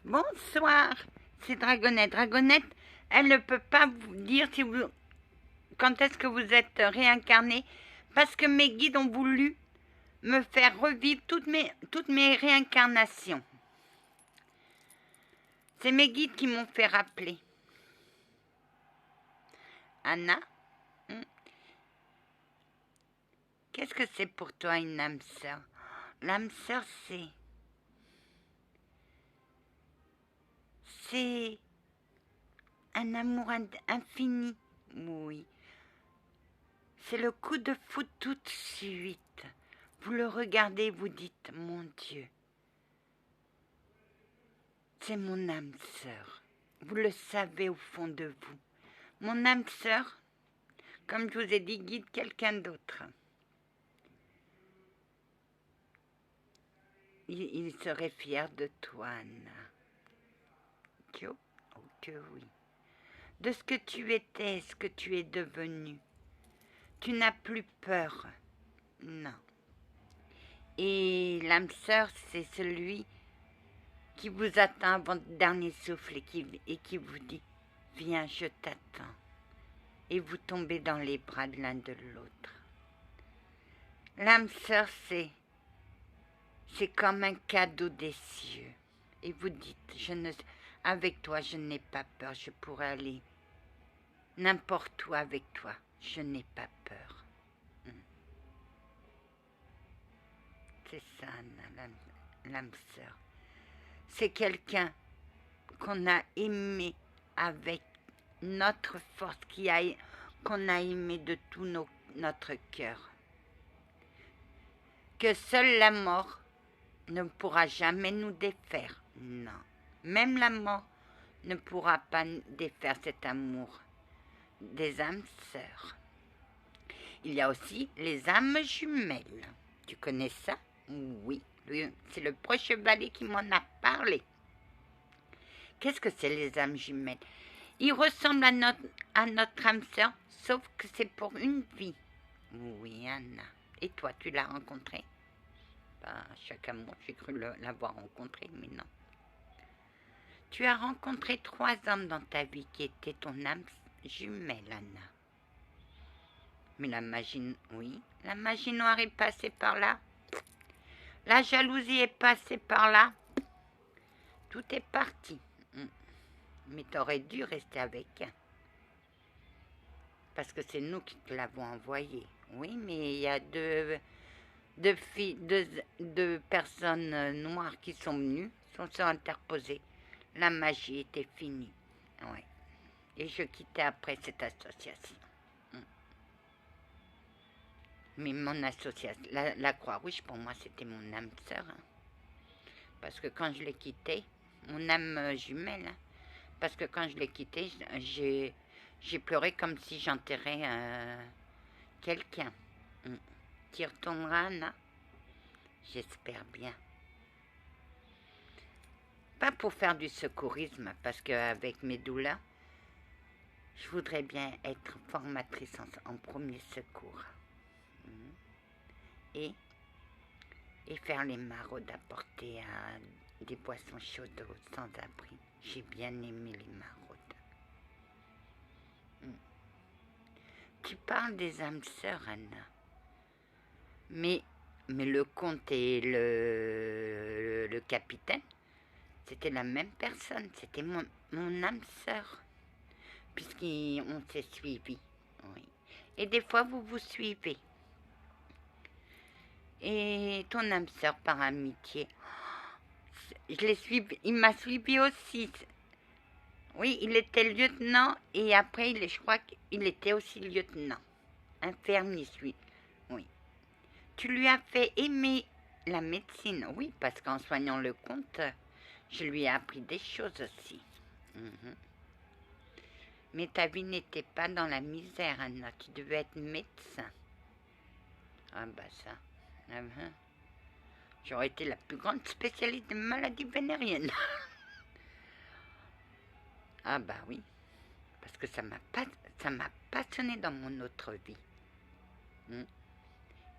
Bonsoir, c'est Dragonette. Dragonette, elle ne peut pas vous dire si vous, quand est-ce que vous êtes réincarné, parce que mes guides ont voulu me faire revivre toutes mes réincarnations. C'est mes guides qui m'ont fait rappeler. Anna, qu'est-ce que c'est pour toi une âme sœur? L'âme sœur, c'est un amour infini, oui. C'est le coup de foudre tout de suite. Vous le regardez, vous dites, mon Dieu, c'est mon âme sœur. Vous le savez au fond de vous. Mon âme sœur, comme je vous ai dit, guide quelqu'un d'autre. Il serait fier de toi, Anna. Oh que oui. De ce que tu étais, ce que tu es devenu. Tu n'as plus peur. Non. Et l'âme sœur, c'est celui qui vous attend à votre dernier souffle et qui vous dit « Viens, je t'attends ». Et vous tombez dans les bras de l'un de l'autre. L'âme sœur, c'est comme un cadeau des cieux. Et vous dites « Avec toi, je n'ai pas peur, je pourrais aller n'importe où avec toi, je n'ai pas peur. » C'est ça, l'âme sœur. C'est quelqu'un qu'on a aimé avec notre force, qu'on a aimé de tout notre cœur. Que seule la mort ne pourra jamais nous défaire. Non. Même la mort ne pourra pas défaire cet amour des âmes sœurs. Il y a aussi les âmes jumelles. Tu connais ça? Oui. C'est le preux chevalier qui m'en a parlé. Qu'est-ce que c'est les âmes jumelles? Ils ressemblent à notre âme sœur, sauf que c'est pour une vie. Oui, Anna. Et toi, tu l'as rencontré? Chaque amour, j'ai cru l'avoir rencontré, mais non. Tu as rencontré 3 hommes dans ta vie qui étaient ton âme jumelle, Anna. Mais la magie noire est passée par là. La jalousie est passée par là. Tout est parti. Mais t'aurais dû rester avec elle. Parce que c'est nous qui te l'avons envoyé. Oui, mais il y a deux personnes noires qui sont venues, sont interposées. La magie était finie. Oui. Et je quittais après cette association. Mais mon association, la Croix-Rouge, pour moi, c'était mon âme sœur. Parce que quand je l'ai quitté, mon âme jumelle, parce que quand je l'ai quitté, j'ai pleuré comme si j'enterrais quelqu'un. Tu y retourneras, Anna? J'espère bien. Pas pour faire du secourisme, parce qu'avec mes douleurs, je voudrais bien être formatrice en premier secours. Et faire les maraudes, apporter des boissons chaudes aux sans-abri. J'ai bien aimé les maraudes. Tu parles des âmes sœurs, Anna. Mais le comte et le capitaine, c'était la même personne. C'était mon âme sœur. Puisqu'on s'est suivis. Oui. Et des fois, vous vous suivez. Et ton âme sœur par amitié, il m'a suivi aussi. Oui, il était lieutenant et après, je crois qu'il était aussi lieutenant. Infirmier, oui. Tu lui as fait aimer la médecine, oui, parce qu'en soignant le comte, je lui ai appris des choses aussi. Mais ta vie n'était pas dans la misère, Anna. Tu devais être médecin. Ah bah ça. J'aurais été la plus grande spécialiste des maladies vénériennes. Ah bah oui. Parce que ça m'a passionné dans mon autre vie.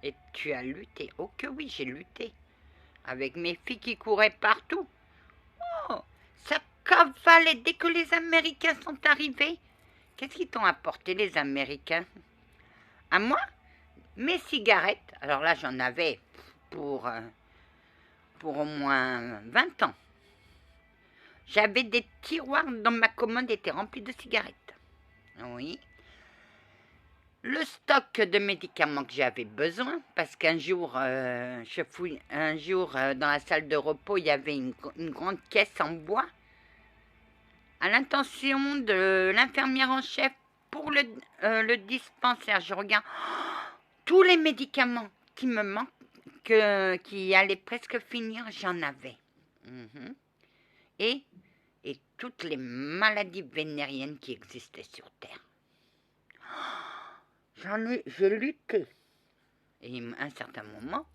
Et tu as lutté. Oh que oui, j'ai lutté. Avec mes filles qui couraient partout. Oh, rafale et dès que les Américains sont arrivés, qu'est-ce qu'ils t'ont apporté les Américains? À moi, mes cigarettes. Alors là, j'en avais pour au moins 20 ans. J'avais des tiroirs dans ma commode étaient remplis de cigarettes. Oui. Le stock de médicaments que j'avais besoin, parce qu'un jour, dans la salle de repos, il y avait une grande caisse en bois à l'intention de l'infirmière en chef pour le dispensaire. Je regarde tous les médicaments qui me manquent, qui allaient presque finir, j'en avais. Et toutes les maladies vénériennes qui existaient sur Terre. J'ai lutté. Et à un certain moment,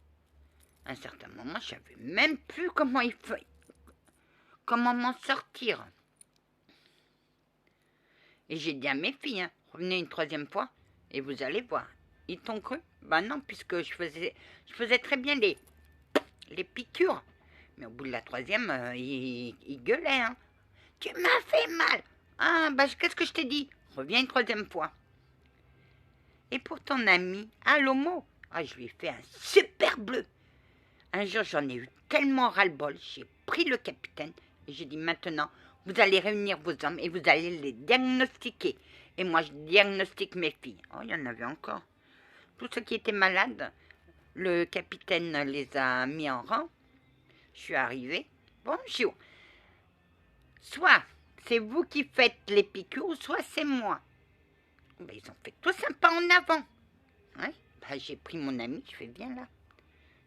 je savais même plus comment m'en sortir. Et j'ai dit à mes filles, revenez une troisième fois et vous allez voir. Ils t'ont cru? Ben non, puisque je faisais très bien les piqûres. Mais au bout de la troisième, ils gueulaient. Hein. Tu m'as fait mal. Ah, ben qu'est-ce que je t'ai dit? Reviens une troisième fois. Et pour ton ami, à l'homo, je lui ai fait un super bleu. Un jour, j'en ai eu tellement ras-le-bol, j'ai pris le capitaine et j'ai dit maintenant, vous allez réunir vos hommes et vous allez les diagnostiquer. Et moi, je diagnostique mes filles. Oh, il y en avait encore. Tous ceux qui étaient malades, le capitaine les a mis en rang. Je suis arrivée. Bonjour. Soit c'est vous qui faites les piqûres, soit c'est moi. Ben, ils ont fait tout ça pas en avant. Ouais. Ben, j'ai pris mon ami, je fais bien là.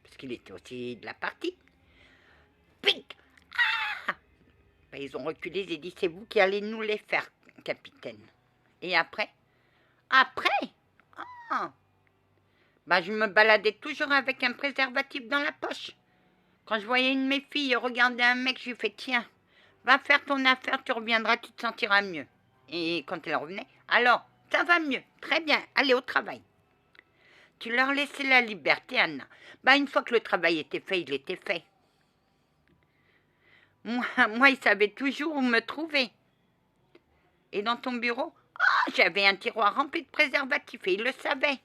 Parce qu'il était aussi de la partie. Pic. Ben, ils ont reculé, j'ai dit, c'est vous qui allez nous les faire, capitaine. Et après? Ben, je me baladais toujours avec un préservatif dans la poche. Quand je voyais une de mes filles regarder un mec, je lui fais, tiens, va faire ton affaire, tu reviendras, tu te sentiras mieux. Et quand elle revenait, alors, ça va mieux, très bien, allez au travail. Tu leur laissais la liberté, Anna. Ben, une fois que le travail était fait, il était fait. Moi, ils savaient toujours où me trouver. Et dans ton bureau, j'avais un tiroir rempli de préservatifs et ils le savaient.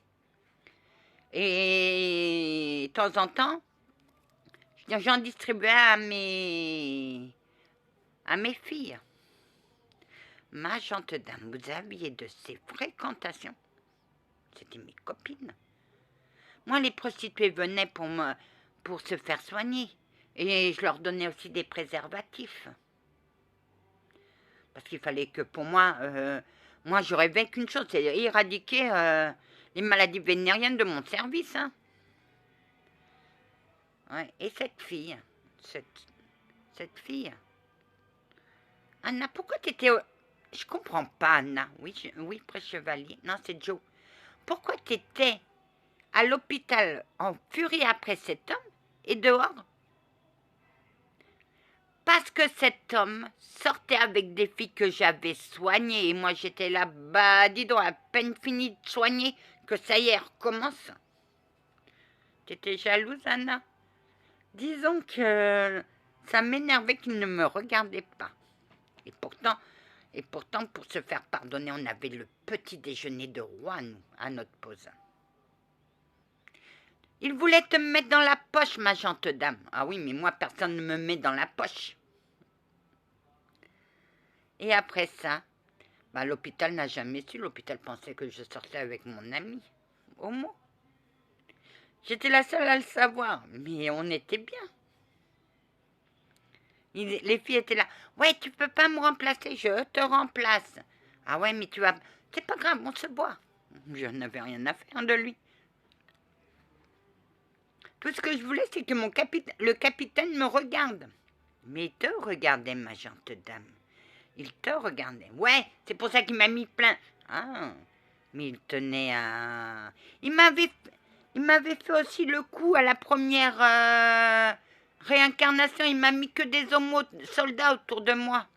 Et de temps en temps, j'en distribuais à mes filles. Ma gente dame, vous aviez de ces fréquentations. C'était mes copines. Moi, les prostituées venaient pour se faire soigner. Et je leur donnais aussi des préservatifs. Parce qu'il fallait que pour moi, je rêvais qu'une chose, c'est éradiquer les maladies vénériennes de mon service. Hein. Ouais. Et cette fille, Anna, pourquoi t'étais... Je comprends pas, Anna. Oui, prêtre-chevalier. Non, c'est Joe. Pourquoi t'étais à l'hôpital en furie après cet homme et dehors? Parce que cet homme sortait avec des filles que j'avais soignées et moi j'étais là, bah dis donc, à peine fini de soigner que ça y est, recommence. T'étais jalouse, Anna? Disons que ça m'énervait qu'il ne me regardait pas. Et pourtant, pour se faire pardonner, on avait le petit déjeuner de roi, nous, à notre pause. Il voulait te mettre dans la poche, ma gente dame. Ah oui, mais moi, personne ne me met dans la poche. Et après ça, l'hôpital n'a jamais su. L'hôpital pensait que je sortais avec mon ami. Homo. J'étais la seule à le savoir, mais on était bien. Les filles étaient là. Ouais, tu peux pas me remplacer, je te remplace. Ah ouais, mais tu vas... C'est pas grave, on se voit. Je n'avais rien à faire de lui. Tout ce que je voulais, c'est que le capitaine me regarde. Mais il te regardait, ma gente dame. Il te regardait. Ouais, c'est pour ça qu'il m'a mis plein. Ah, mais il tenait à... Il m'avait fait aussi le coup à la première réincarnation. Il m'a mis que des soldats autour de moi.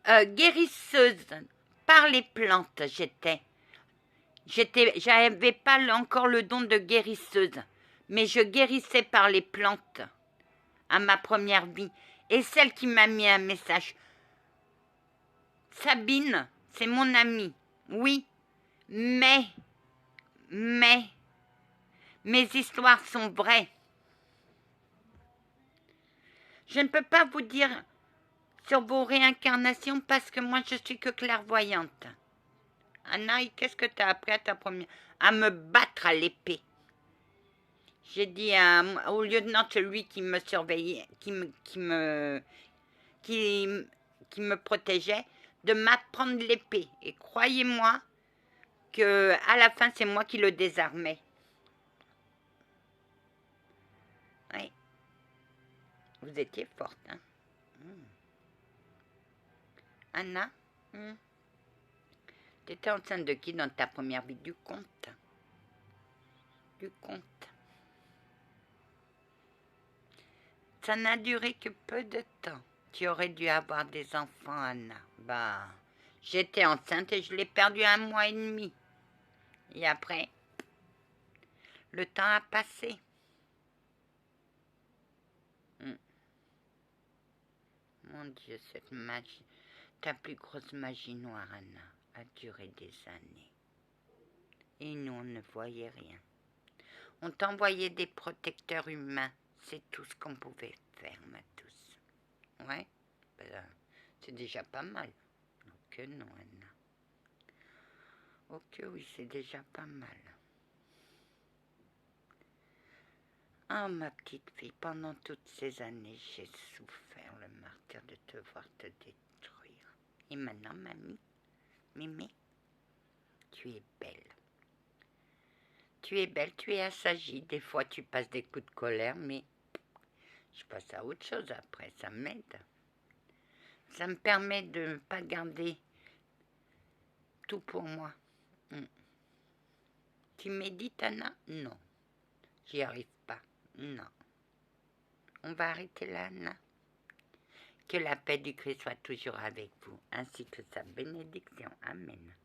Guérisseuse par les plantes, j'étais. J'avais pas encore le don de guérisseuse, mais je guérissais par les plantes à ma première vie. Et celle qui m'a mis un message, Sabine, c'est mon amie, oui, mais, mes histoires sont vraies. Je ne peux pas vous dire sur vos réincarnations parce que moi je suis que clairvoyante. Anna, qu'est-ce que tu as appris à ta première? À me battre à l'épée. J'ai dit au lieutenant, celui qui me surveillait, qui me protégeait, de m'apprendre l'épée. Et croyez-moi que à la fin, c'est moi qui le désarmais. Oui. Vous étiez forte, hein. Anna, tu étais enceinte de qui dans ta première vie? Du comte. Du comte. Ça n'a duré que peu de temps. Tu aurais dû avoir des enfants, Anna. Bah, j'étais enceinte et je l'ai perdu 1 mois et demi. Et après, le temps a passé. Mon Dieu, cette magie, ta plus grosse magie noire, Anna, a duré des années. Et nous, on ne voyait rien. On t'envoyait des protecteurs humains. C'est tout ce qu'on pouvait faire, ma douce. Ouais, ben, c'est déjà pas mal. Oh que non, Anna. Oh que oui, c'est déjà pas mal. Ah, ma petite fille, pendant toutes ces années, j'ai souffert le martyre de te voir te détruire. Et maintenant, mamie, Mémé, tu es belle. Tu es belle, tu es assagie. Des fois, tu passes des coups de colère, mais je passe à autre chose après. Ça m'aide. Ça me permet de ne pas garder tout pour moi. Tu médites, Anna? Non. J'y arrive pas. Non. On va arrêter là, Anna. Que la paix du Christ soit toujours avec vous, ainsi que sa bénédiction. Amen.